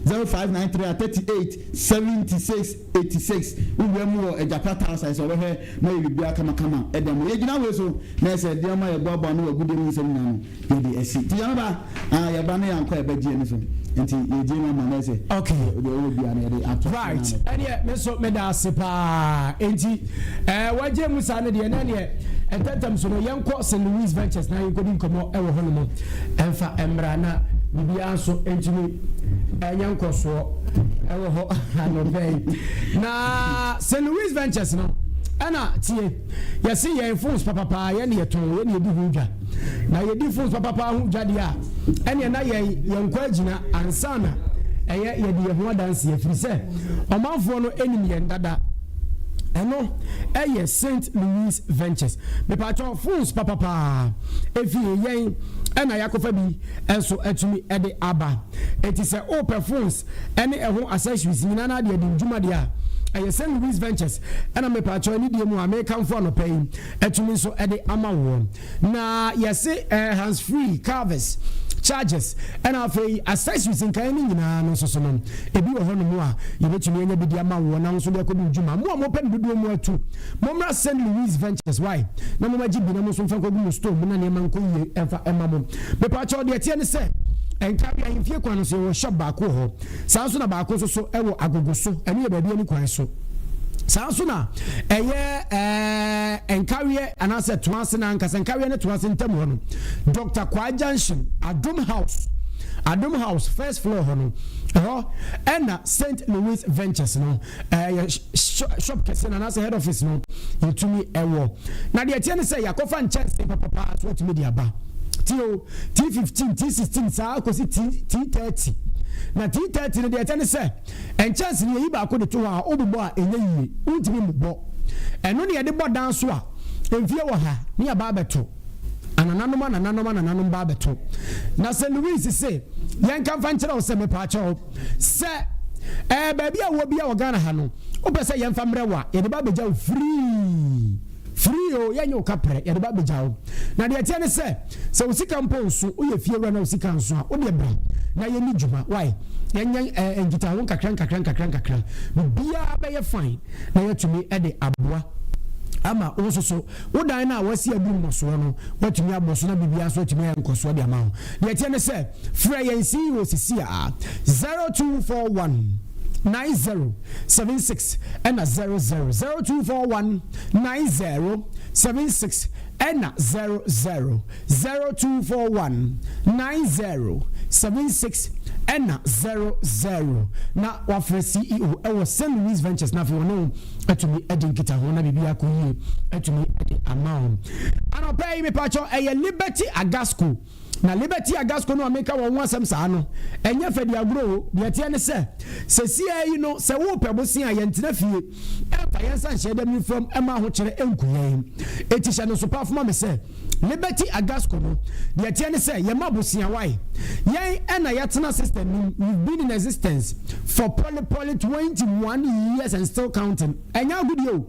0593 76 86 uwemu o Jakarta size over here na bibia kama edem ye gina we so na se de ma ye bobo no agude mu nsem na no ye de esi ti yamba ye ba na yanko e bagie ni so enti ye je na na se okay de o bia na de ato right and ye me so me da sepa enti waje musa ne de na ne entatam so no yanko St. Louis Ventures na yanko din komo e wo hono mo emfa emra na bibia so entimi yanko so ewo ho no pay na St. Louis Ventures no ana tie yɛse yɛn phones papa yɛn ne yɛtɔn yɛn ne yɛdi ho dwa na yɛdi phones papa ho dwa deɛ a ɛne na yɛn kɔ agyina ansana ɛyɛ yɛde yɛn ho adanse afiri sɛ ɔmanfoɔ no anim yɛn dada ɛno ɛyɛ St. Louis Ventures mepatwɔ phones papa ɛfiri yɛn ɛna yakɔfa bi ɛnso atumi ɛde aba ɛti sɛ open phones ɛne ɛho accessories nyinaa na deɛ de ndwuma deɛ a ɛyɛ St. Louis Ventures ɛna mepatwɔ ne deɛ mu a mekamfo anɔpɛ yi atumi nso ɛde ama wɔn na yɛse hands free covers charges ɛna afei accessories nkan ne nyinaa no nso so no ebi wɔ hɔ no mu a yɛbɛtumi anya bi de ama wɔn na nso de akɔdu ndwuma mo a mopɛ no dodoɔ mu atu mommra St. Louis Ventures why na momagye bi na mo nso mfa nkɔgu mo store mu na nneɛma nkɔ yie ɛmfa ɛma mo mepatwɔ deɛ tie ne sɛ ɛnkawe ahemfie kwan no so yɛwɔ shop baako hɔ saa nso na baako nso so ɛwɔ agogo so ɛno yɛ baabi ani kwan so saa nso na ɛyɛ ɛnkawe anaasɛ toase na ankasa ɛnkawe ne toase ntam hɔ no Dr. Kwa Junction Adom House first floor hɔ no ɛhɔ ɛna St. Louis Ventures no shop kɛse na anaasɛ head office no yɛtumi ɛwɔ na deɛ tie ne sɛ yɛakɔfa nkyɛnse papapaa so watumi de aba T15 T16 saa akosi T30 na T30 no deɛ ɛtɛ ne sɛ ɛnkyɛnse no yɛyi baako de to hɔ a wobobɔ a ɛnyɛ yie wontumi mbɔ ɛno ne yɛde bɔ dan so a ɛmfie wɔ ha ne yɛba abɛto anananom ba abɛto na St. Louis se yɛnka mfa nkyerɛ wo sɛ mepaakyɛw sɛ baabi a wɔ bi a wɔ Ghana ha no wopɛ sɛ yɛmfa mmerɛ wɔ a yɛde ba abɛgya wo free o yɛnyɛ wo kapɛrɛ yɛde ba abɛgya wo na deɛ ɛteɛ ne sɛ wo sika mpo nso woyɛ fie wura na wo sika nso a wode bra na yɛni dwuma why yɛnyɛ nkitaho nkakra biara bɛyɛ fine na yɛtumi de aboa ama wo so wodan na wasi adum moso no watumi aboso na bibia so watumi enkoso de ama ho de tie ne se frɛ yɛn CEO sisi a 0241 9076 and 0241 9076 and 0241 9076 and 00 na wafre CEO ewo St. Louis Ventures na for no atumi edinkita ho na bibia ko yie atumi edi amount anopay me pacho Liberty Agasco na Liberty Agasco no ameka wo asem saa no enye fedi agro de tie ne se yi no se wo pebosi a yentena fie emfa yensa nhye dem from ema ho kire enkuyen etisha no so pafoma me se Liberty Agasco no de tie ne se yema bosia why yen ena yetena system we've been in existence for probably 21 years and still counting enya good yo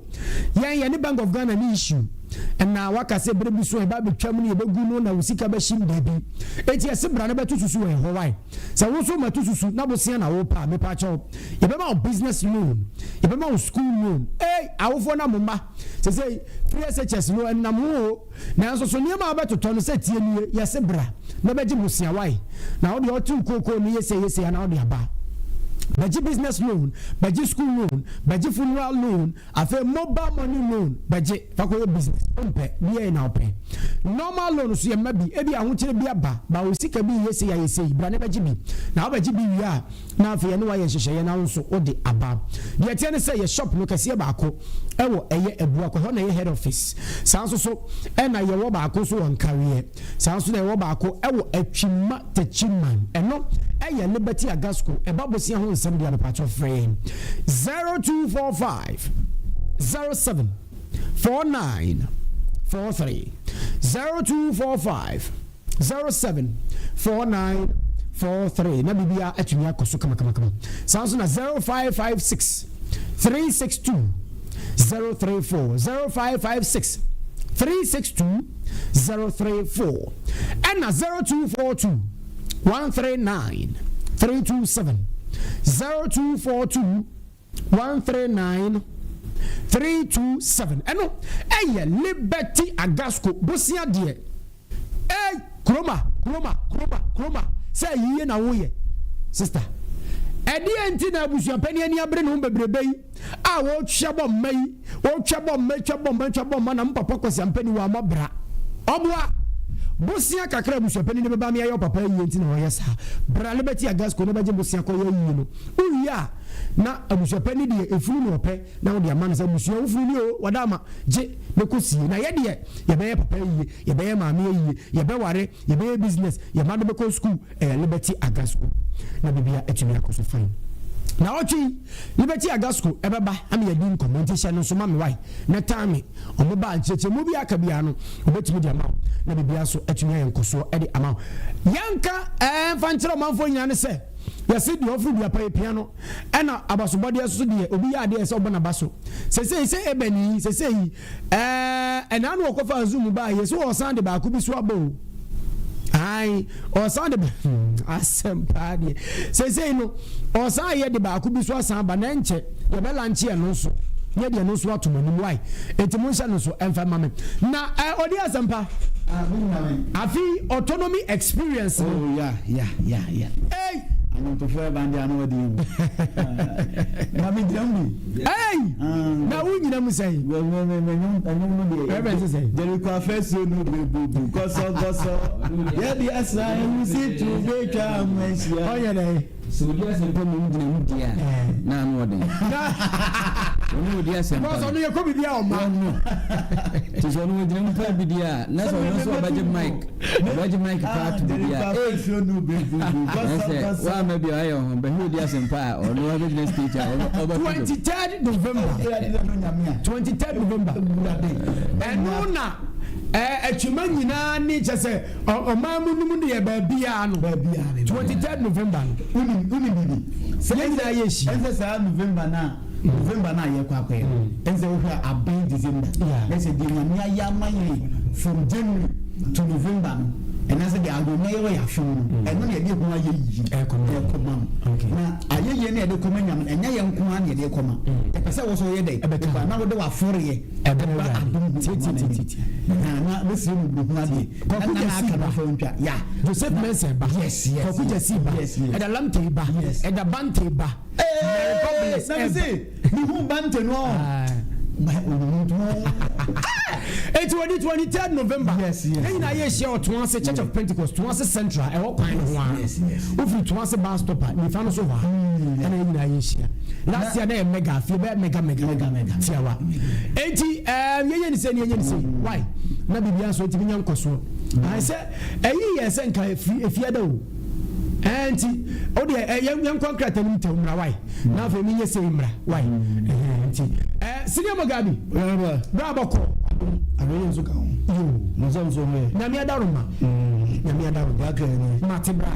yen Bank of Ghana ni issue and now waka se brebi so e ba betwam ne ebegu no na usika ba shim dabi eti ese bra na betususu e ho why so wo so matususu na bosia na wo pa me pa cho e be ma business loan e be ma school loan awofo na moma se say free SHS no enam ho na so so niam abetoto no se tie nie yese bra na beji bosia why na wo de otu kokoko no yese na wo de aba Baji business loan, baji school loan, baji funeral loan, afe mobile money loan, baji fakoye business. Umpe, biye na upe. Normal loan so ye mabi, ebi ahunchire bi aba, ba usika bi yese ya yese, brane baji bi. Na baji bi wi na afe ye no wa ye hyehyɛ ye na nso ode aba. De tie ne say ye shop no kase baako, ewo eye ebua ko ho na ye head office. Sanso so e na ye wo baako so won career. Sanso na ye wo baako ewo atwima tachiman. Eno eye Liberty Agasco, e babosia ho nsɛm dia no patcho frame 0245 07 49 43 0245 07 49 43 na bibia atumi akoso kama sounds na 0556 362 034 0556 362 034 and na 0242 139 327 0242 139 327 eno eye Liberty Agasco bosia de kroma say yiye na wo ye sister edi enti na abusuan pani ani abre no bebrebe yi a wo twabom mai wo twabom na mpapa kwasian pani wa mabra obua bosia kakra busuapani ne beba me ayo papa yi enti na oyesa bra liberty agasco ne baje bosia ko yi no uya na abusuapani de efunu no ope na wo de amana sa busua wofunu ni o wadama je ne kosi na ye de ye be papa yi ye be maame yi ye be ware ye be business ye ma de be ko school liberty agasco na bibia etumi akoso fine na ochi liberty agasco ebeba am ye din commentation no so ma me why na time omo ba cheche mu bi aka bia no obetumi de ama na bibia so etumi ayenkoso e de ama yanka fanchira manfo nyina ne se yesi di ofru dia pa piano ena abasobode so de obi ya de se obona baso se ebani se ena no okofa zoom ba yesi o san de ba ku bi so abo ai o san de Asempa de se no o san ye de ba ku bi so san ba na nche ye be lanche no so ye de no so atomani why etimu sha no so emfa mame na Odiasempa afi autonomy experience oh yeah hey I want to fly band and what do you na me drambi hey na wu nyina mu say well no say there go first so no be goso yeah the assign see to be calm oh yeah so Odiasempa mo ngina mu dia na no de no Odiasempa boss no ye ko bibia o ma to so no ngina mu pa bidia na so no so budget mic part bidia so no be goso wa ma bi ayo be Odiasempa o no business teacher over 23rd November 23rd November and no atwuma nyina ni chese omamu de ba bia no 23rd November uni bibi se nyina yeshi ense sa November na ye kwa ense wo hwa aban December ense de nyame ayamaye from January to November and as the algo na ye ya fun and no ye de kuma ye yi ekoma na ayeye na ye de kuma nyam enya ye nko an ye de koma e pese wo so ye de ba na wo de wa fore ye e ba titi na besi mu bu kuma de na aka ba fo ntwa ya Joseph Mensa ba yes Kokuja si ba e da lamte ba e da bante ba na me say ni hu bante no it's 23rd November. Yes. And I hear share to once Church of Pentecost, to once Central, and all kind of one. Yes. If you once a bus stopper, you found us over. And I share. Last year, they mega, feel bad, mega. Tiawa. 80, yen say, why? Nabi Bianso, to be young Koso. I said, a year, if you do. Anti odi young concrete ni te umra why na fa mi yese umra why anti senior Mugabe bravo ko abeyen so ka ho no so me na mi adaruma ya ka ni mate bra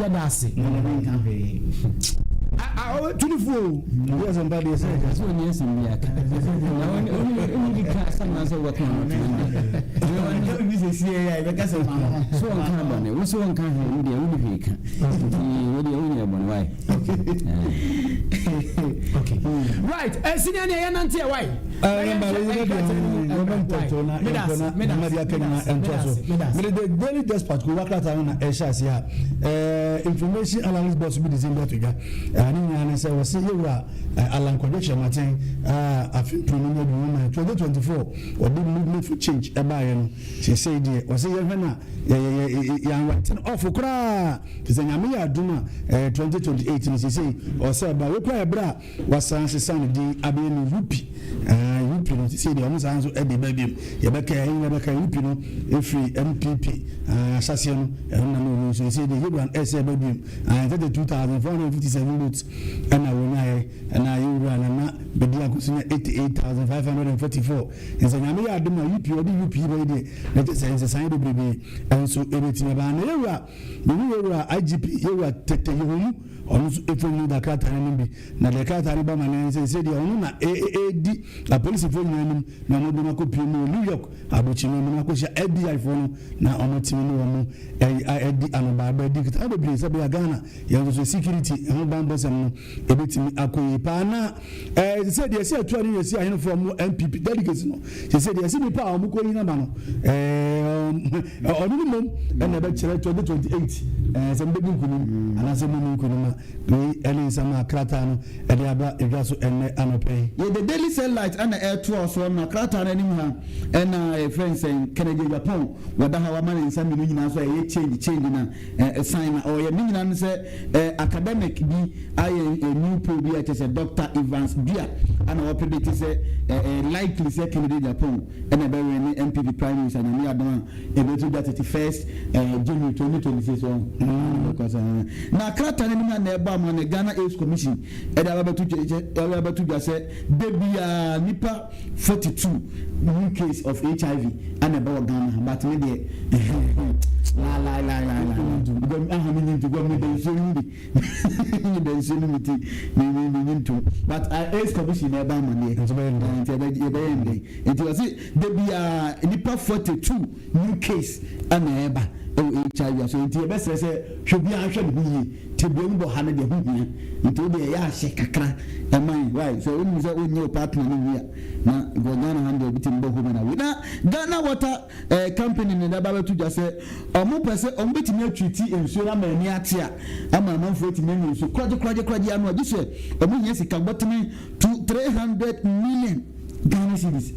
ya da se tunifo Odiasempa de say so ni esim ya ka na oni ka sama so what no ni se see ya be ka se ma so on kan bane wo so on kan he ndi uni fika uni abon why okay right senior ne ya nante why the daily dispatch ko wakata na eshas ya information analyst boss bi December to ga ani nyane say we say yewura Alan Kwadwo Martin afin pronomo bi na 2024 obi movement for change e ba ye no she say dey we say ye hwana ya writing off kra ze nyame ya aduma 2028 she say o say ba we kra bra wasan se san di abe no rupi no say dey almost anzo e dey baby ye be ka rupi no every MPP assassin no no so say dey yewura SA baby and the 2457 votes and I will and you run na bedia kusunya 88,544 is a nyame ya aduma UP odi UP by dey na say sign dey baby and so everything ba na yewura IGP yewura tete yehomu onu so efonu da kata na nimbi na de kata ni ba ma say dey onu na AAD la police efonu na na mo do na ko pie no New York abochimo mo na ko sha FBI fonu na onu timi no mo AAD anoba ba di kita be say be Ghana ya so security ho ban boss no ebetimi akoyi pa na they said they say 20 years here from MPP delegates no they said they see me pa omuko yin na ma no onimum and na be chere 2028 say mbe nkunu ana say mu nkunu ma we ele sama krata no e dey aba edwa so enne anope ye the daily sunlight and air tour so na krata na nim ha and a friend saying Kennedy Japan wada ha wa man nsam no nyina so e change na sign or ye nyina no say academic bi aye a new pro bi say Dr. Evans Bia and our predict say likely say Kennedy Japan and a very MPP prime minister na me adon e be to that 31st June 2026 because na krata na nim na e ba mo na Ghana AIDS Commission e da ba to just say debia nipa 42 new case of HIV and about Ghana but me dey la go am to go me dey so ni dey so ni to but AIDS Commission e ba money it was debia nipa 42 new case and eba HIV so it be say should be ahwe ni tebiem bo ha na de hu hia nti de ya ahye kakra am right so when you say when your partner ni wi na go Ghana hand de bitim bo hu na we na Ghana water company ni da ba to just say omo pese omo betimi atwiti ensuo na mani ate a ama manfo ti mani ensuo kwaje anu agi se omo nya sika botimi to 300 million Ghana cedis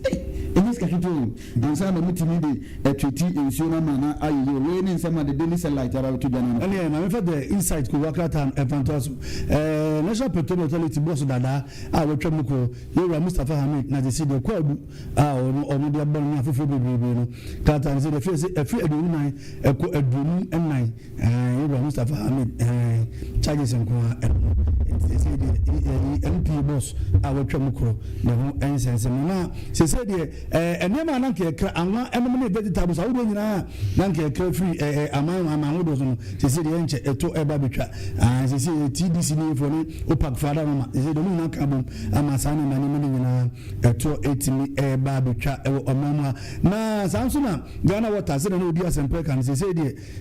in this country and some of the treaty in Sunamana are you raining some of the daily sunlight around to Ghana. And yeah, I'm the insight could work out and fantastic. National Petroleum Authority boss Dada, I will try to you Mustafa Hamid, now they see the quad or maybe a bone of food. Katan said a free a boom and nine, Mustafa Hamid charges and MP boss, I will try to the incense. She said, and never nanke anwa emene vegetables a wo nyina nanke kra free aman wo dozo no she said enche eto eba betwa she said TDC ni for ni opak fada mama she said do na kabom amasane na ni nyina eto etimi eba betwa ewo omama na samsuna Ghana water se na Odiasempa kan she said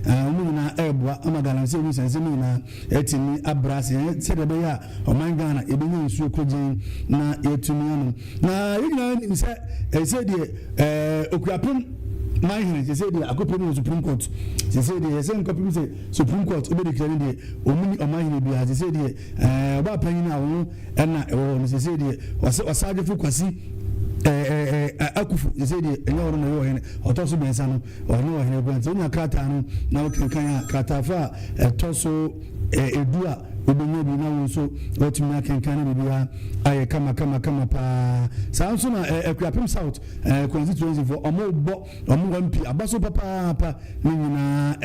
omu nyina eboa amagala se wu sense nyina etimi abrase se de be ya oman Ghana ebenye nsuo kogin na etumi anu na nyina ni se okuapem my they say they are going Supreme Court. They say they say Supreme Court obe declare the omuni omahine bia they say they ba panyin na wo na they say they wasage fu kwasi akufu they say they enye woro na yo hene otoso bensa no ono wo hene gwan so nya krata no na wo kan krata fa toso edua obenye bi na wo so otumi akenkan na bia aye kama pa sanso na Akuapem South constituency for omo MP abaso papa ni nyina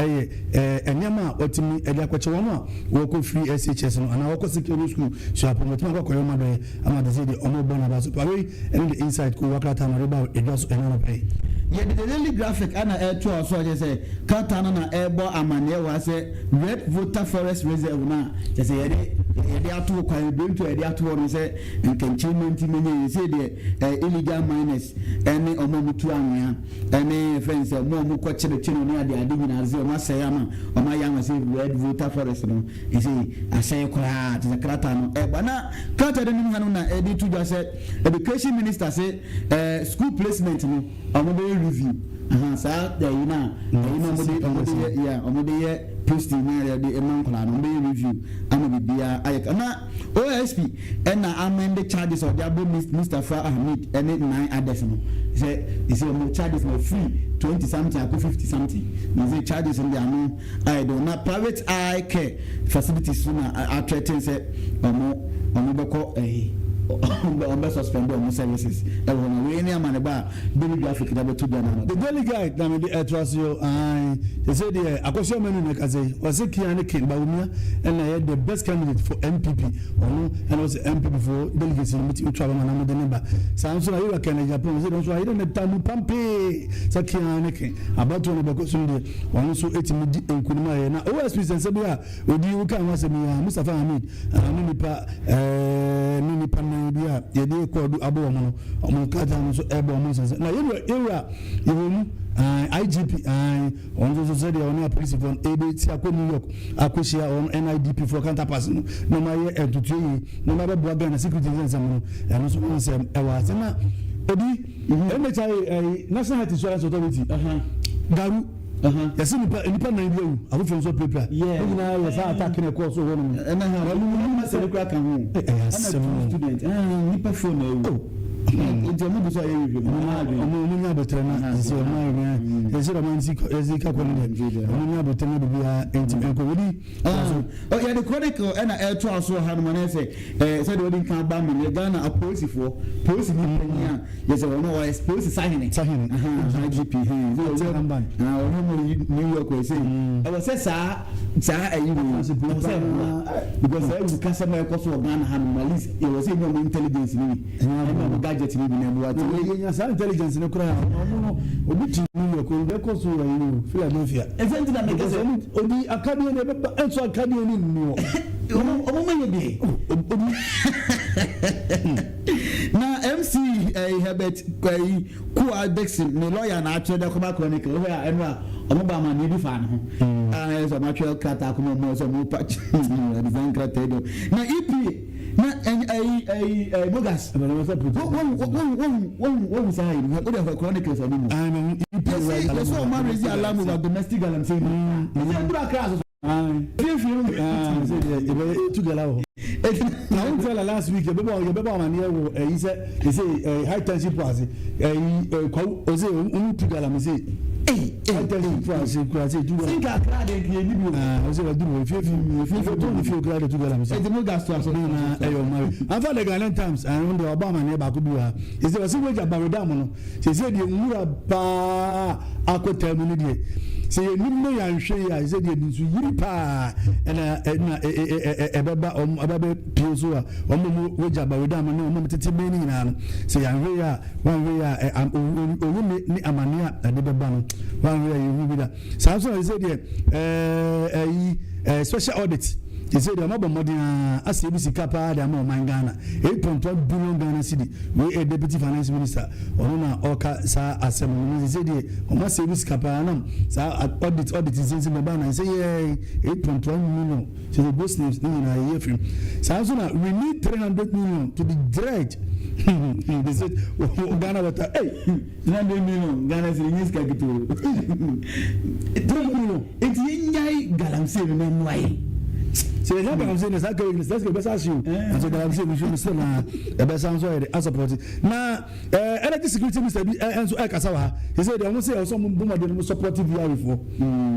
enyama otumi ede akwache wono wo ko free SHS no ana wo ko secondary school so apomotuma ko koyo mabe ama de say the omo bona abaso pa we and the inside ko wakata na reba edaso enana pay yeah the daily graphic ana to so je say katana na ebo amane wa say red voter forest reserve na je say yede atu kwa ebento yede atu no say enchantment menye say the illegal miners any omomutu anwea any friends omo ko chire no ade nyina ze o say ama o ma ya say red voter forest no e say asay kwa the krata no bana krata de nim hanu na edi to just say education minister say school placement no omo review sa there you know omode posting na the emankola no be review ama bibia ayeka na OSP and na amend the charges of the Mustafa Hamid and 9 others no say more charges no free 20 something or 50 something no say charges in the no I do not private eye care facilities na are threatening say omo beko on suspend on services. We any man ba daily graphic that to the daily guide na me the trust you they say the akosio menu na kaze was it kiane king ba umia and the best candidate for MPP and was MPP for delegates in meeting travel man am the number so na you can Japan say don't so I don't tamu pampe so kiane king about to be so the one so 8 midi enkunuma na OSP sense bia odi u kan wase mi Mustafa Hamid ni pa bia yede ko adu abo mo kata time so airborne sense na area IGP on so said on police from ABC akọ New York akoshia on NIDP for counterpass no ma ye entutu no ma be boga na security sense no and so on say e wa na obi NHI National Health Insurance Authority garu yasi nipa na ibu afofo so prepare na yasa attack na course so wono na ha ma se kura kan ho student nipa phone na nti mo buso ayi review mo nya botre na so na yesi romantic ezika ko ne mo nya botre na bibia enti enko wodi ya the chronicle and air trial so ha no na say said wodi kan ba me Ghana a police ni penya yes we know why police signing IGP New York we say I was say sa ayi because I customer ko so Ghana ha no malise it was say no intelligence ni gadget ni bi na bu ati yenya sa intelligence ne kura no obi ti New York o ko so ayi Philadelphia event na make say obi academy ne be enso academy ni no o mo ye bi na MC Herbert Kua Dixon ne lawyer na atwe da Koma Chronicle we a eno a omo ba ma ni bi fa no ho so ma twe krata ko mo so mo patch design krata do na EP na bogas one say what the Chronicles are no EP so man raise alarm over domestic violence say ndura class I tell last week, man here he say high tension price. He say high tension price. Think I cried and I say do if you cried to Galam. Say no gas to us. I found the Ghanaian Times and when the Obama neighbor could do her. He said, "What's the Baridamo?" She said, "You Muraba Aquaterminity." Say you know you are sure I said you need pa and baba ababe pioso omo weja baweda ma no omo tete beni na say yan we ya one way ni amania de beba no one way you be that so say special audit. He said, "I'm about modern as ABC Kappa, the amount of Ghana, 8.1 billion Ghana city. We a deputy finance minister, Ona Oka Sa Assembly. He said, almost ABC Kappa, sa audit is in the banner and say, 8.1 million. So the boss names in a year frame. So we need 300 million to be dredged." They said, Ghana water, 300 million Ghana is in his capital. 3 million. It's in Galam saying, why? So the I'm saying is that let's go best as you. And so I'm saying we should still the best answer as support. Now energy security minister and so Kasawa. He said they almost say also Buma supportive VR before.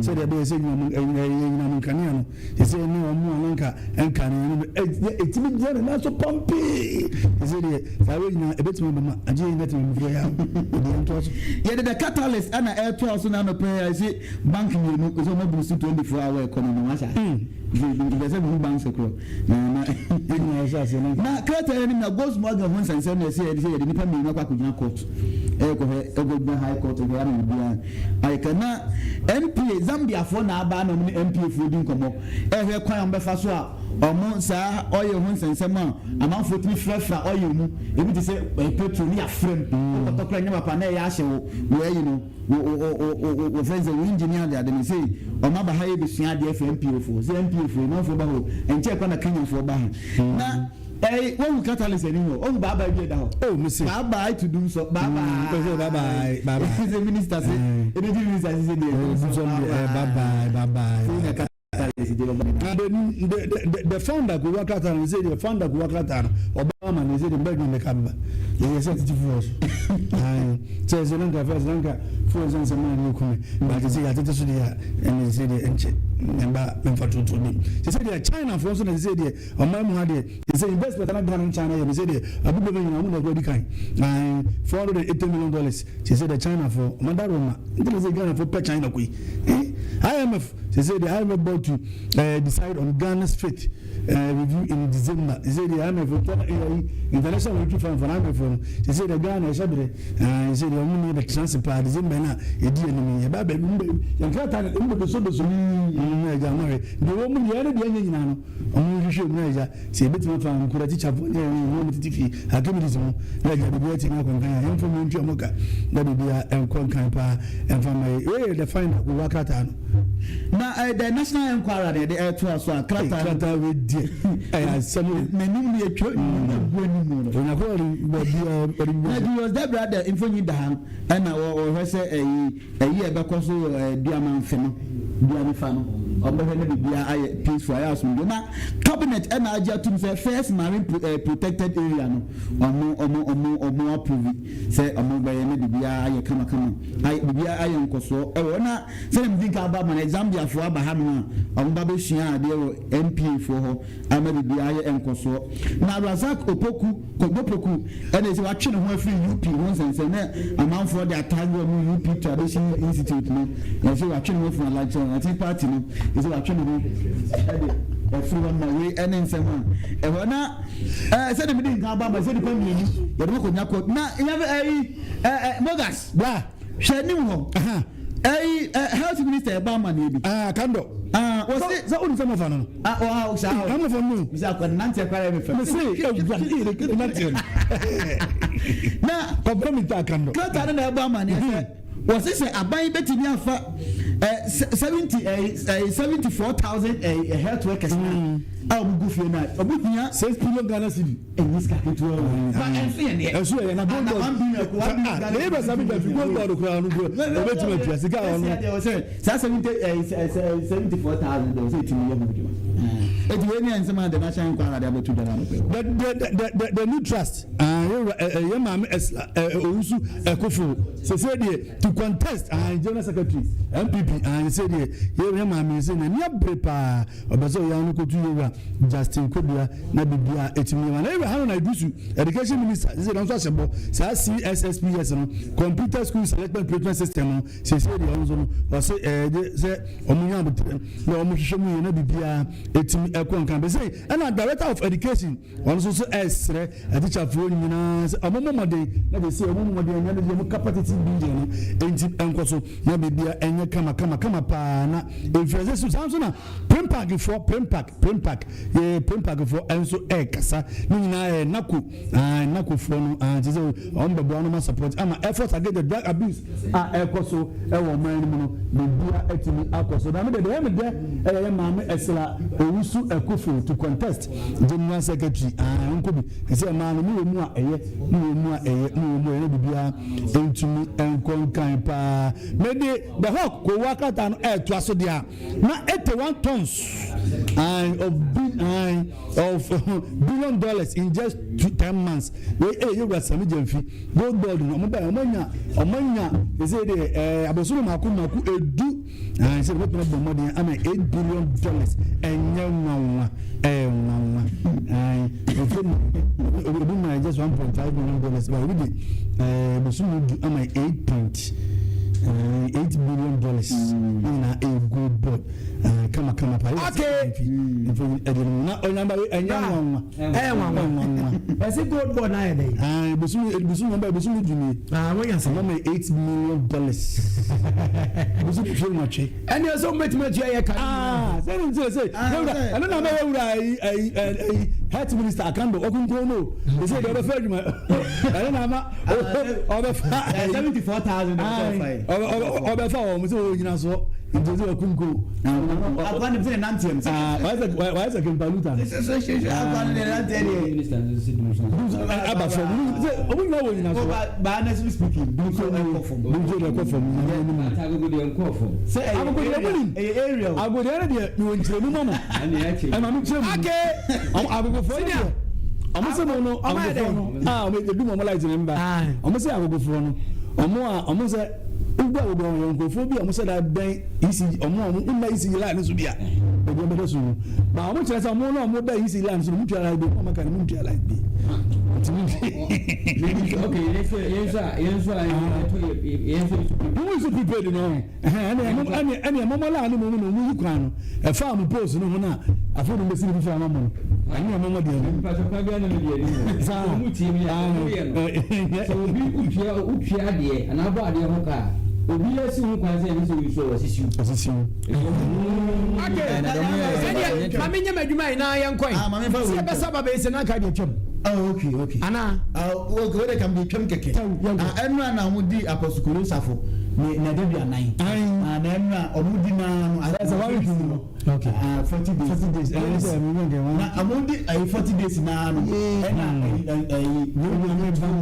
So they say in Kaniano. He said no more Lanka and Kaniano. It's been not so pumpy. He said I will a bit more and yeah, the catalyst and air trials and no prayer. I say banking is almost 24-hour economy. There's a bank secure. Na create any na goes more than once and say the nipa me na kwa kunya court. Go high court we am bia. I cannot MP Zambia for na aba na MP for din komo. Ehwe kwan am befa so a omo sa oye ho nsensema amanfo timi frafra oye mu ebi te say petrol ni afrem ko to kra nya papa na ya hye wo you know wo friends the engineer they say o ma ba ha ye besua de FMP for say MP for no for ba ho enche kwa na Kenya for ba na when we catalyst anymore oh bye bye da ho oh me say bye bye to do so bye bye the minister say the minister say bye bye the founder go work out and say the founder go work out and Obama say the beg in the camera. He said it for us. Says Lanka first Lanka for example man you come but he say I tell you and he say the enche member for to me. He said the China for also they say the Oman had he say investment na Ghana in China he say the Abu Dhabi na mo go di kan $480 million. She said the China for Mandaroma. They say Ghana for China koi. IMF They say the IMF board to decide on Ghana's fate review in December. They say the IMF International Monetary Fund for IMF. They say the Ghana is they say the only the chance to pay December na edi enemy. Ya ba be you can't tell the so the woman you are the nyina no. Omo hwehwe mu na say betima fa nkura teacher for no mtitifi Archimedes mo na ga be eti na kon kan yam from ntu amoka na be bia enkon kan pa emfa mai the final go wakata no na the national inquiry the air to so krata we die some menim ne etwa ni mu no na ko was that brother infonyi da na o hwese eyi ebekọ so diamant fe no diamant fa no obehwe ne bia aye peaceful aye asumdo na cabinet na agia tum say first marine protected area no omo approve say omo baye ne bia aye kama aye bia aye nkoso e wona say dem think about man Zambia for aba ha no omo ba be hia ade wo MP for ho ama bia aye nkoso na Razak Opoku ene say wa twe ne ho afri UP ho sense na amanfo de attack wo UP Tradition Institute no e say wa twe ne ho from election I think party no is what trying to do everyone my way and in someone e wona said me din ka ba ma say the family ni ye do ko nyako na ya Mogas bla shani ho health minister ba ma na bi kando was za unu sama fa no wow sa am for no bisa ko nante kwara me fa me say e nante na problem ta kando kata na ba ma na was this abai betimi afa 74,000 health workers now go fi na obuhia 6 billion Ghana cedi in this capital but enso ya na go go na be sabi da fi go go kura no go obetimi atua sika ono say 74,000 they say 2 million it we and some of the national inquiry about to the new trust yema owusu ekofo say to contest general secretary MPP and say yema me say na nia brepa obeso ya no kotu yewa Justin Kobia na bibia etimi na ewe hanu na idusu education minister say don so asebo say CSSPS no computer school selection placement system no say the onzo no say omunya abutre na omuhwehwe mu na bibia etimi ekon kan be say and director of education onzo so esre teacher for nyina omomode na be say omomode nya na dem capacity building no enti enkoso na bibia enye kama pa na influence so na prempack for enso kasa nyina nako for no and say on be no ma support ama effort against the drug abuse ekoso e wo man mu no bibia etimi akoso na me de maame esla owusu ekofo to contest general secretary nkobi say man mu mu a eye bibia entumi enkonkan pa mede the hawk ko wakata no to aso dia na 81 tons of $1 billion in just 10 months we you got some jamfi gold board no omanya say the abosuru maku edu and say what no money am $8 billion enye nwanwa just $1.5 billion but we did abosuru am $8 billion in a gold board kama pa okay na onyamba enyanwa ese gold board na ede busu dumi wonya sa $8 million busu feel much and you so much you can say I don't know where health minister akando okunko no they say they refer you I don't know over 74,000 over for so nyina so ndozi okunko akwan be na ntiem why is a kempaluta akwan le na tele aba from obu na wo nyina so ba na speaking duko from say agodi area agodi area de mi wonchemu mama ana mi chemu agodi for omo me do mo like remember omo say agogofo no omo say ugba obo yonkofo bi omo say that ben isi omo una isi la ni so bia e go bedo so ba omo chere say omo na omo da isi la ni so mu try like be omo kan mu try like be Okay, yes, who is prepared no any mama la ni mo mu kwan no e fa am post no na afo no mesi bi fa mama ani mama de ni pa so pa bia na me de ni sa mu ti mi ya no so obi upia de ana ba de ho ka obi la si hu kwan se ni so wi so wasisi okay mami nya madwuma ina yan kwai se be saba be se na ka de twem okay ana okay they can be twem keke enra na ho di aposukuru safo na de bia nan na enra omudi na no as one thing okay 40 days na amundi 40 days na no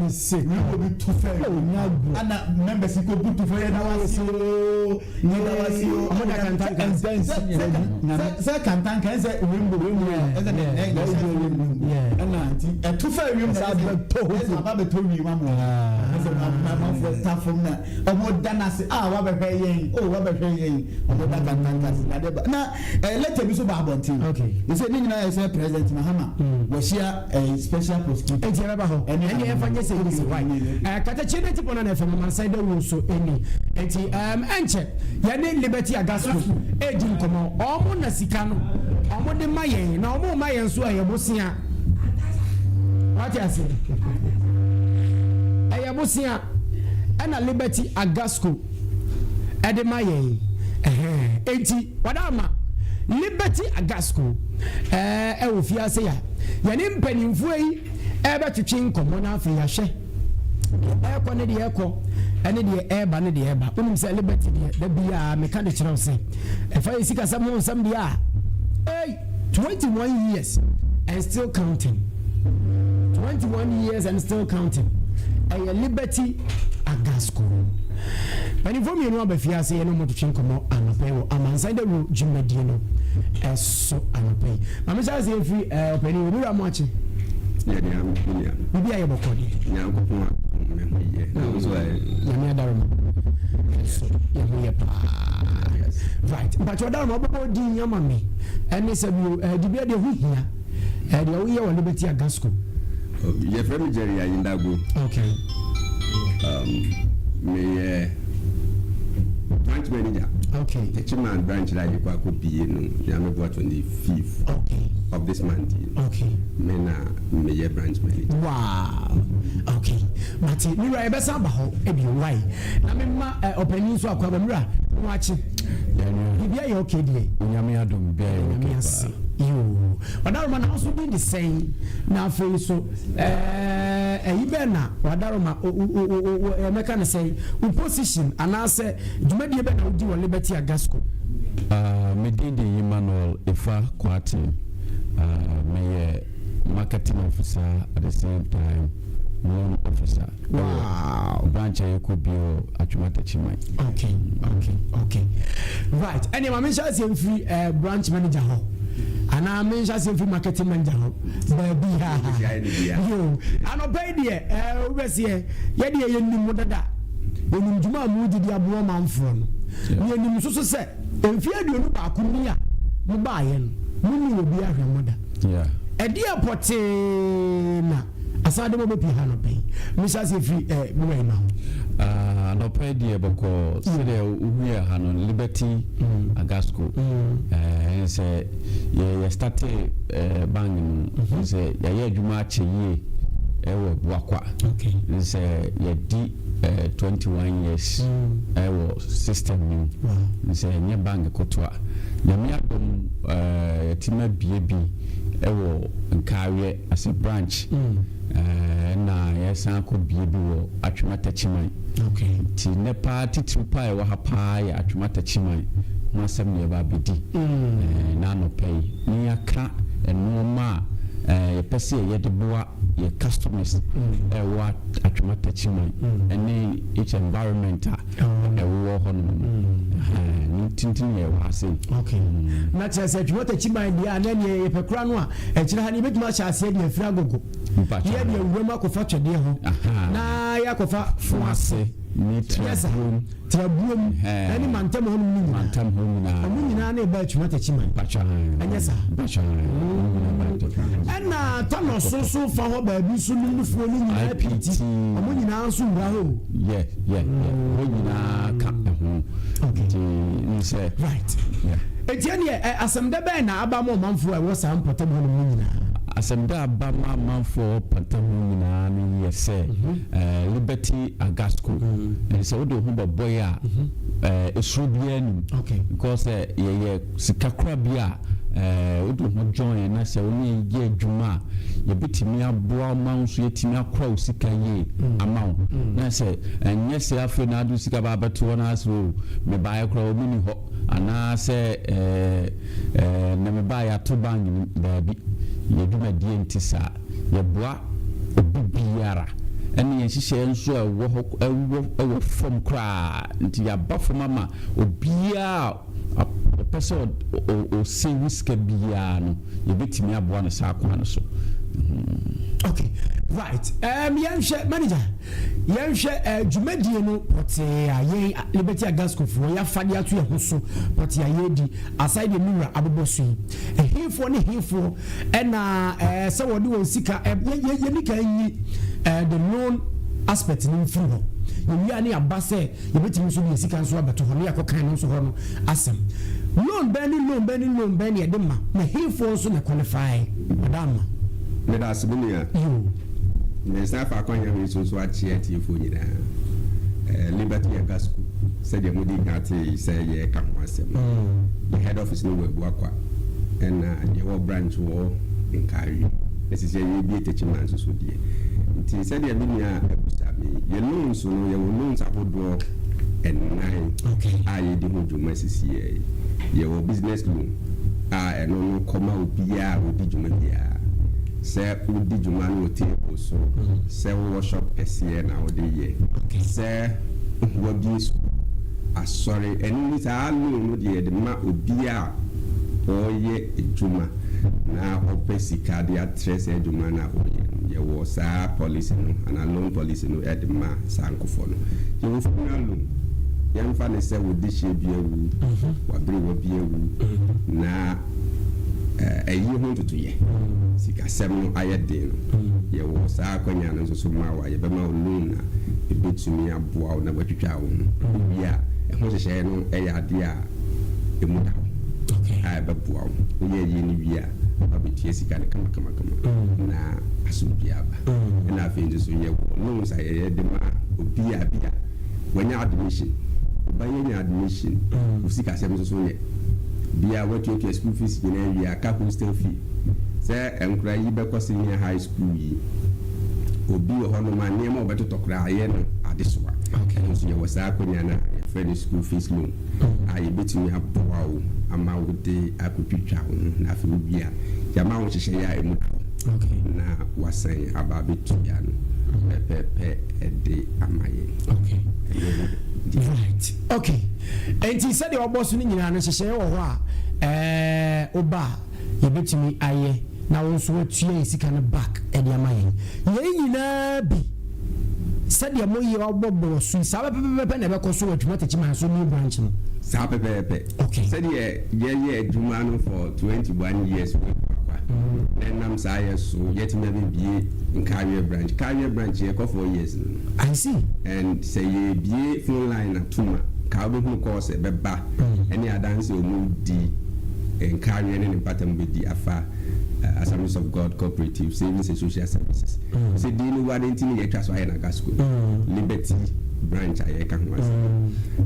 no sick no be too fair ana members ko put to fair na wasio amoda kan say kantan kan say wimbo ana too fair wimbo sa ba to wi ma mo ma for tafum na omoda na say wa be hwe yen wa be hwe yen omoda kantan kan na let me so ba bontin okay you say ni na say president Mahama we share a special prosecutor enti ba ho eni e fanye say this why Katakyie na tipo na na fam man side wo so eni enti enche ya ne liberty agasco edi nkomo omo na sika no omo de mayen na omo mayen so ayebosia what you say ayebosia ana liberty agasco edi mayen enti wadama liberty agasco wo fia se ya ne mpanimfo yi betwetwe nkomo na afa ya hwe ekọ ne de ekọ ene de eba ne de eba onim se liberty de da bia me ka de kire se efa yisika sam sam dia 21 years and still counting 21 years and still counting liberty agasco Pani for me no abafia se no mototwe nkomo anope wo amansan de wo dwumadie no eso anope mama sa se fi opani wo bura mo achi ya dia ya bibi aye bokodi ya ko kuma me ye na so ya me adaroma so ya me pa right but you adaroma bobo di nyama me ene se bi dibia de hu hia de wo ye wo liberty agasco ye frame Jerry Ayindago okay me branch manager okay the chairman branch like you kwa kopi no ya me go 25th okay of this month okay me branch manager wow okay mati ni ra ebe samba ho e bi why na me ma opani so akwa ba mira no achi bibia ye okay die nyame adom bia ye nyame ase you wadaroma na also be the same na afi so ibe na wadaroma meka na say position anase dwumadie be na odi wo liberty agasco me did Emmanuel Ifa Kwati me marketing officer at the same time loan officer. Wow. Branch Ayekobio Katakyie. Okay. Right. Anyway, I mentioned some free branch manager ho. And I mentioned some free marketing manager ho. Baby yo. And obey there. We see here. Yedi ye ni modada. Ye ni juma mu di abo manfo no. Ye ni so se. Emfi aduonu ba ko ni a. Mo ba ye no. Mo ni obi ahwe moda. Yeah. Edi apote na asade mo be pi ha no pe mi sha se free mo we na no pe die boko se de uhuya ha no liberty agasco say ye start bang say ye adwuma akyeye ewo buakwa okay say ye di 21 years ewo system ni say nye bang kotwa na mi adom tima biebi ewo nkawe as a branch na yesan ko biebi wo Katakyie okay ti nepa titupa e wa hapa ya Katakyie no asem ne ba bedi na no pay ni aka eno ma ye pese ye de boa ye customers e wa Katakyie ene each environment e wo ho no ni tintin ye wa say okay na chese Katakyie dia na ne ye pekura no a e kire ha ni betuma sha ase de afira gogo ye de wura ma ko fa twede ho na ya ko fa fo ase ni trabuom ani mantam ho na amu nyina na ba atwumata chiman pacha anyesa ana tano so fa ho ba bi so nufuo ni nyina piti amu nyina so wura ho ho nyina ka ho okay ni say right etiane asemda ba na aba mo manfo a wo sa mpotamo no mu nyina asemda aba manfo pantamo nyina ni yese Liberty Agasco and so do ho boy a esrobia okay because ye sikakra bia odu ho join na se oni ye adwuma ye betimi aboa manso yetimi akra osika ye amount na se enye se afi na adu sika ba beto na aso me ba akra obi ni ho ana se na me ba ya to bank ba bi ye duma die ntisa ye boa obi biara ene ye hihye nso ewo from kra nti ya ba from mama obia person o say risk bia no ye betimi aboa no sa akwa no so okay right yanhwe manager yanhwe dwumadie no pote aye Liberty Agasco fo ya fade ato ye hoso pote aye di aside the mirror abobosu ehefo ne hefo na se wode won sika ye nika yi the loan aspect ni mfiri ho ye ani abase ye betimi so bi sika nso abato ho ne yakokan no so ho no asem loan bani ye de ma na hefo nso na qualify madam me da sibunia ne sa fa kwanya we so achie tiefo nyina Liberty Agasco said the modi gati say ye ka ho asem the head office no we buakwa and the whole branch wo in Katakyie this is ye bi techiman so die nti said the binia ebusami ye loans no ye loans abodo and nine okay aye di ho dwuma sisi ye wo business loan eno no koma obia odi dwuma bia se odi dwuma no table so se workshop esie na odi ye se wo bi so asori eni ta loan no de ma obia oye dwuma na opesika de address dwuma na oye ye wo sa policy no ana loan policy no edma sankofo no ye wo funa loan yamfa ne se wo di hye bia wu wa bere wo bia wu na ayi ho tutuye sika sem no ayede no ye wo sa kwanya no so ma wa ye be ma loan na e betumi aboa na watwitwa wo no bia e ho hye no e ya de a emu da okay ai be boa wo ye yi ni bia abetie sika ne kama na asubia ba na afenje so ye wo loan sa ye de ma obia bia wanya admission bayenya admission usika sem so ye bia what you school fees in area ka hostel fee say enkura yi be ko senior high school yi obi wo hono ma niam obeto tokra aye no adesoa okay so ye wasa akonya na friend school fees loan aye betimi aboa wo ama wo de akotwitwa wo na afi bia ya ma wo hye ya emu okay na wasan aba betu ya no pepe ede amaye okay right okay enti said the boss ni nyina no hye wo ho a oba ye betimi aye na won so atua sika no back ede amaye ye nyina bi said the mo ye obobo so sa pepe na be ko so atuma techi so new branch no sa pepe okay said ye adwuma no for 21 years then I'm say so yet maybe be in Katakyie branch here for 4 years I see and say ye be phone line at tuma ka be hu course be ba any dance o mu di in Katakyie and pattern with the afa Assemblies of God Cooperative Savings and Social Services say dey no what anything ye twa so na Agasco Liberty branch aye ka ho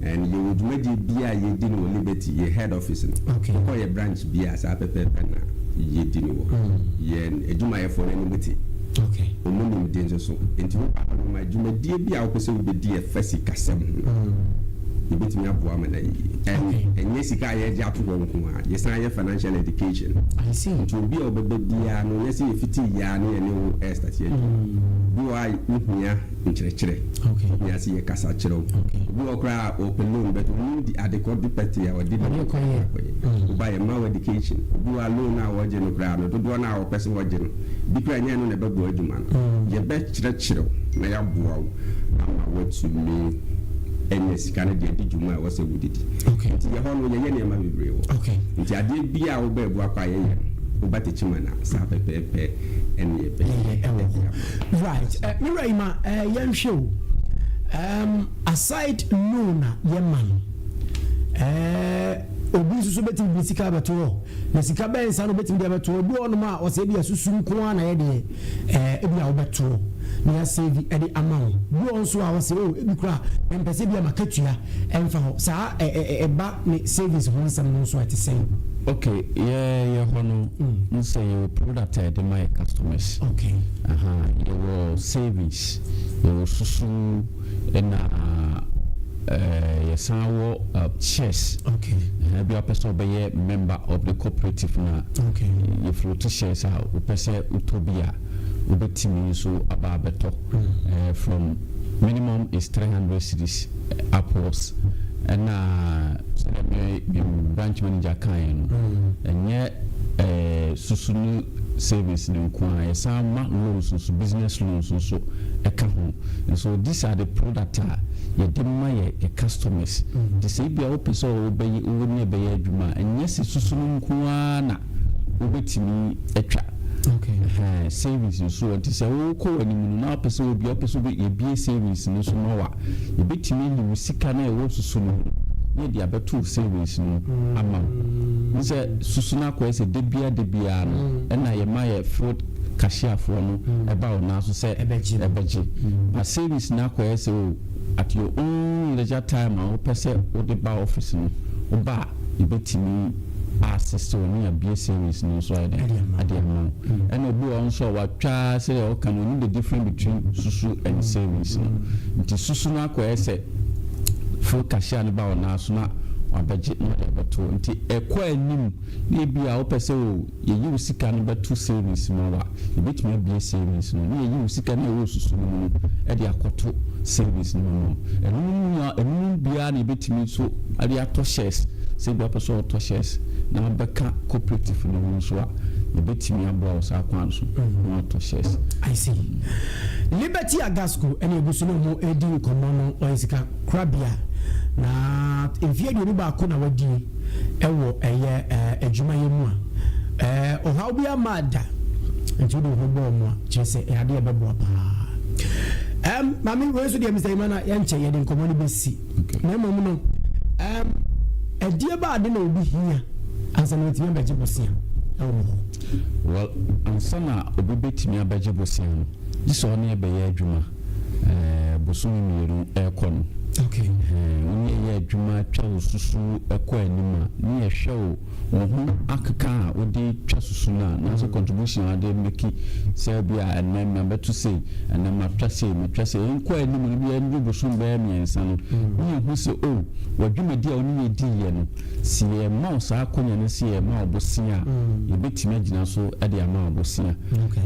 and you would make bia ye di no Liberty ye head office okay ko ye branch bia sa pepe na ye di no ye eduma ye for any meeting okay omuni mdenzo so enti wo pa no ma dwuma die bia wo pese wo be die fasi kasem ye betimi aboa ma na yi enye sika ye ja to won ko a ye san ye financial education I see to be obebe bia no ye se ye fiti ya no ye ne wo start ye bi wa nhia nkyerɛkyerɛ okay ya se ye kasa kyerɛw bi wo kra open loan but we need adequate deputy ya wadi ko ba ye ma education bi wa loan na wo je no kra no do na wo pese wo je no bi kra nya no na be bo adwuma no ye be kyerɛkyerɛw na ya boa wo ama what to me ɛnyɛ sika no deɛ di dwuma a wɔsɛ wodidi nti yɛ hɔ no yɛyɛ nneɛma bebree wɔ nti adeɛ bi a wobɛɛbu akɔ a yɛyɛ no wobatakyi ma na saa pɛpɛɛpɛ ɛne yɛbɛyɛ right mewura yi ma yɛnhwɛ o aside no na yɛma no obi nso so betimi bi sika bɛto hɔ na sika bɛn nsa no betimi de bɛto hɔ bi ɔnom a ɔsɛ bi asusu nko a na yɛde ebi a wobɛto hɔ na yɛsave ɛde ama wo bi ɔ nso a wɔsɛ o ebi kora mpɛsɛ bi a makatua ɛmfa hɔ saa ɛba ne savings ho nsɛm no nso ɛte sɛn okay yɛ hɔ no nsɛ yɛwɔ product a yɛde ma yɛ customers okay yɛwɔ savings yɛwɔ susu ɛna yɛsan wɔ shares bi a pɛsɛ ɔbɛyɛ member of the cooperative na yɛfloto shares a wopɛ sɛ wotɔ bi a wobɛtumi nso aba abɛtɔ from minimum is 300 cedis upwards ɛna sɛdeɛ branch manager kaeɛ no ɛnyɛ susu no savings no nko a yɛsan ma loans nso business loans nso ɛka ho and so these are the product a yɛde ma yɛ customers nti sɛ bia wopɛ sɛ wobɛyɛ bɛyɛ adwuma ɛnyɛ sɛ susu no nko a na wobɛtumi atwa savings nso nti sɛ wokɔ w'anim no na wopɛ sɛ wopɛ sɛ yɛbie savings no so ma wa yɛbɛtumi ayi wo sika na ɛwɔ susu no yɛde abɛto savings no ama wo sɛ susu no akɔyɛ sɛ da biara no ɛna yɛma yɛ fraud cashiafoɔ no ɛba wo naa so sɛ ɛbɛgye but savings no akɔyɛ sɛ o at your own leisure time a wopɛ sɛ wode ba office no woba a yɛbɛtumi assist on your BS series no so at the amount and a boy also what try say or can only the difference between susu and series no the susu na ko ese full cashier no ba na so na wa budget no dey beto nti ekwa anim na bia wo pese o ye yi usika no beto series no wa e betumi BS series no ye yi usika na wo susu no e dey akoto series no enu bia na betumi so ade ato shares say bia pese o to shares na beka cooperative no nso a yebetimi aboa osa kwan so no to shares I see Liberty Agasco ene egusu no mo edi nkomo no oyisika krabia na evie de ba ko na wadi ewo eye adwuma yemu a ohaw bia mada nti do ho bo mo a chese e ade e bebo pa mami we so de Mr. Imana yanche ye de nkomo no besi na mom no edie ba ade na obi hia ansa na wetimi abaje bosia well ansa na obi betimi abaje bosia no diso na ebe ya adwuma bosumi miru ekono okay onye ya adwuma twa susu ekọ anima ni ehwe wo ho akaka a odi twa susu na so contribution ade make say bia enam na beto say enam atwa say enko anima no bia ndi bosum ba miensa no ni hu say o wadwuma dia oni yedi ye no si e ma sa akonya ne si e ma obosia e betime agina so ade ama obosia okay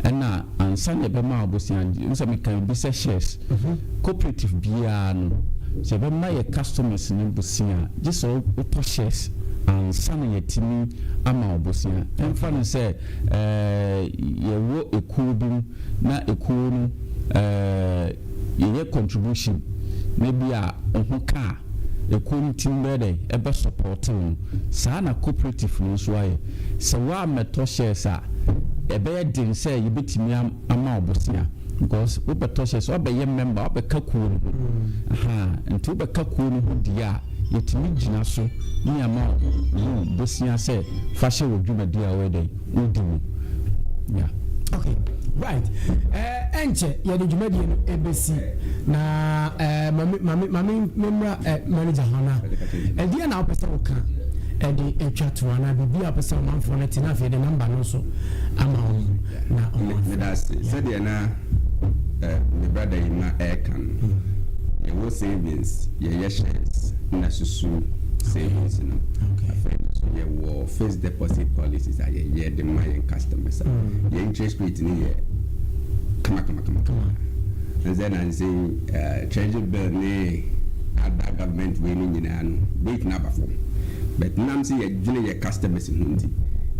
ɛna ansa ne be ma obosia nso me kan bi say shares cooperative bia no se be ma ye customers ne bosia just auto shares ansa ne yetimi ama obosia emfa no say ye wo ekuo bi na ekuo no ye contribution maybe a oho ka ekuo tim bede ebe supporting saa na cooperative no so aye se wa meto shares a ebe din say you betimi ama obosia because we beto shares so be member we ka kuo no nti we ka kuo no dia yetimi gina so ni ama bosia say fa hye wodwuma dia we dey udimi yeah okay right enche ye de dwuma die no ebesi na mami memra manager hana e dia na opesa woka e de etwa to ana bibia opesa manfo na tina fe de number no so ama on na on said na my brother in my aircan ye wo savings ye shares na susu savings no okay so ye wo fixed deposit policies are ye the my customers ye interest rate ni ye come and then I say treasury bill ni other government we ni nyina no wait na bafo but nam say ye gine ye customers hundi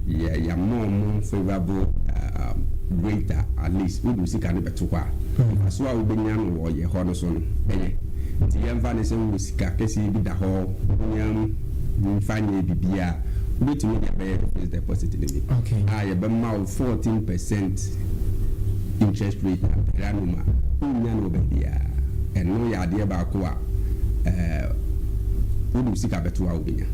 ye more favorable greater at least we do see can beto kwa so a we benya no wo ye ho no so no nti yɛmfa ne sɛ wo sika kɛseɛ bi da hɔ wonyam mfa nyɛ bibia wobɛtumi de bɛyɛ fixed deposit ne bi a yɛbɛma wo 14% interest rate per annum a wonya no baabiaa ɛno yɛ adeɛ baako a wode sika bɛto a wobɛnya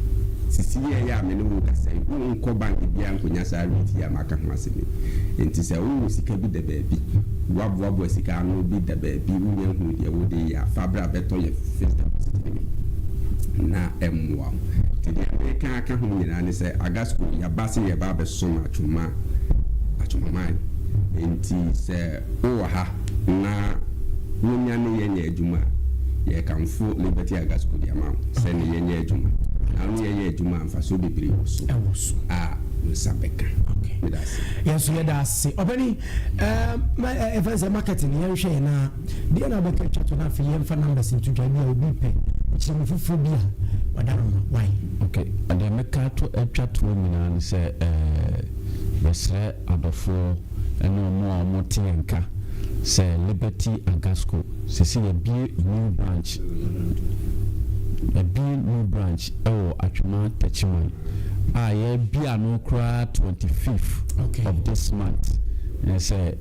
sisi yɛ a me ne wo kasa yi wonkɔ bank bia nkonya saa rate yɛ maka ho asɛm nti sɛ wo sika bi da baabi waboaboa sika no bi da baabi wonya hu deɛ wode yɛ fabra bɛtɔ yɛ fixed deposit ne bi na ɛmmoa nti deɛ meka aka ho nyinaa ne sɛ agasco yɛba sɛ yɛba bɛsom atwomaman nti sɛ wowɔ ha na wonya ne yɛnyɛ adwuma yɛkamfo liberty agasco de ama wo sɛ ne yɛnyɛ adwuma na no yɛyɛ adwuma amfaso bebree wɔ so a nsa bɛka yɛnso yɛda ase ɔbɛni ɛfɛ sɛ marketing yɛnhwɛ yɛ na deɛ na bɛka twa to no afei yɛmfa numbers nto dwa bi a obi pɛ kyerɛ mu foforɔ bi a wadaro no why deɛ mɛka to atwa toɔ nyinaa ne sɛ bɛsrɛ adɔfoɔ ɛne ɔmo a ɔmo te yɛn nka sɛ liberty agasco sɛsɛ yɛbie new branch ɛwɔ atwema tachiman a yɛbia no koraa 25th of this month sɛ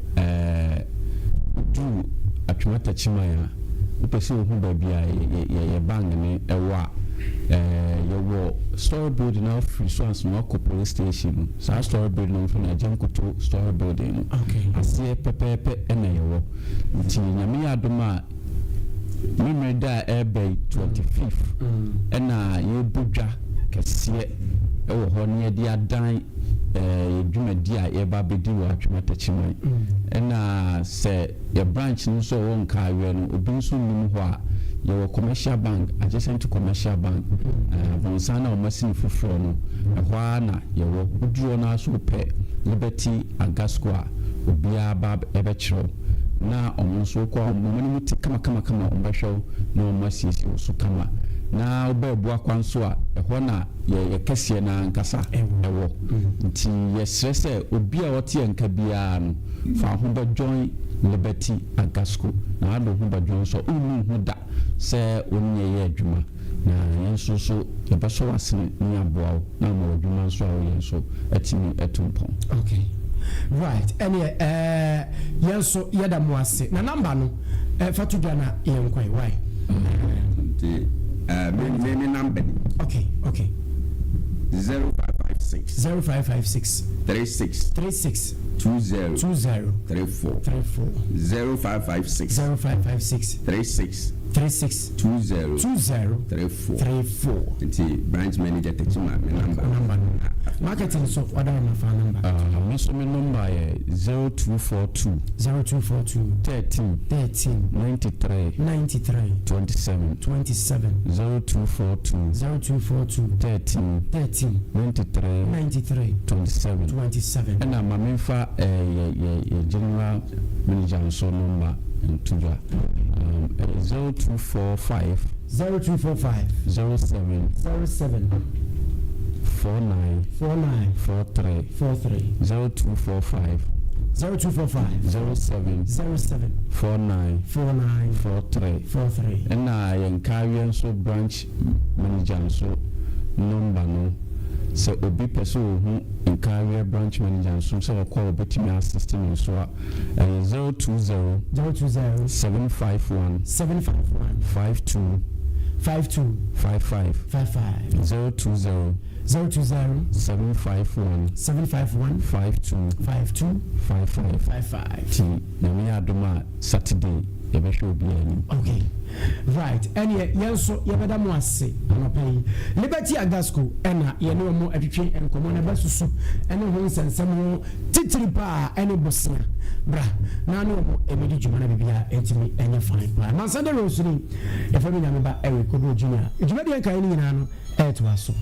do atwema tachiman a wopɛ sɛ wohu baabi a yɛ bank ne ɛwɔ a yɛwɔ story building now free so as no police station saa story building no na Jankoto story building no aseɛ pɛpɛɛpɛ ɛna yɛwɔ nti nyame yɛ adom a memory da ɛbɛn 25th ɛna yɛbɔ dwa kɛseɛ ɛwɔ hɔ ne yɛde adan dwumadi a yɛba bɛdi wɔ atwema tachiman ɛna sɛ yɛ branch no nso wɔ nkaeɛ no obi nso nim hɔ a yɛwɔ commercial bank adjacent to commercial bank bonsan na ɔmasi foforɔ no ɛhɔ a na yɛwɔ woduro no aso pɛ liberty agasco a obiara ba ɛbɛkyerɛw na ɔmo nso kɔ ɔmo ne mu te kama ɔmbɛhwɛw na ɔmo asiesie wo so kama na wobɛɛbu akwa nso a ɛhɔ na yɛ kɛseɛ na nkasa ɛwɔ nti yɛsrɛ sɛ obi a wɔte yɛn nka biara no fa ho bɛjoin liberty agasco na ado ho bɛjoin so ɔnnu ho da sɛ ɔnyɛ yɛ adwuma na yɛn nso so yɛbɛsɔ wasene ne aboa wo na ma adwuma nso a wɔyɛ nso atumi ɛto mpɔn right ɛneɛ yɛn nso yɛda mo ase na number no fa to dwa na yɛnkɔe why me number okay 0556 36 20 34 0556 36 20 34 nti branch manager techima me number marketing so order my phone number me number 0242 13 93 27 0242 13 93 27 and I'm a member general manager so number Tuja 0245 07 49 43 0245 07 49 43 and I encourage so branch manager so number no so obi person who encourage branch manager so say call betimi assisting so 020 751 52 55 020 751 52 55 na adoma Saturday ebesho obi ani okay right ene yenso yebeda mo ase anopai liberty agasco ena ye ne mo atwetwe enkomo na basusu ene ho nsensem titiri pa ene bosia bra na no mo emedi djuma na bibia entimi enye fine pa man Sunday rosary e fa mi nyame ba Eric Odo Junior djuma de kan ni nyina no e to aso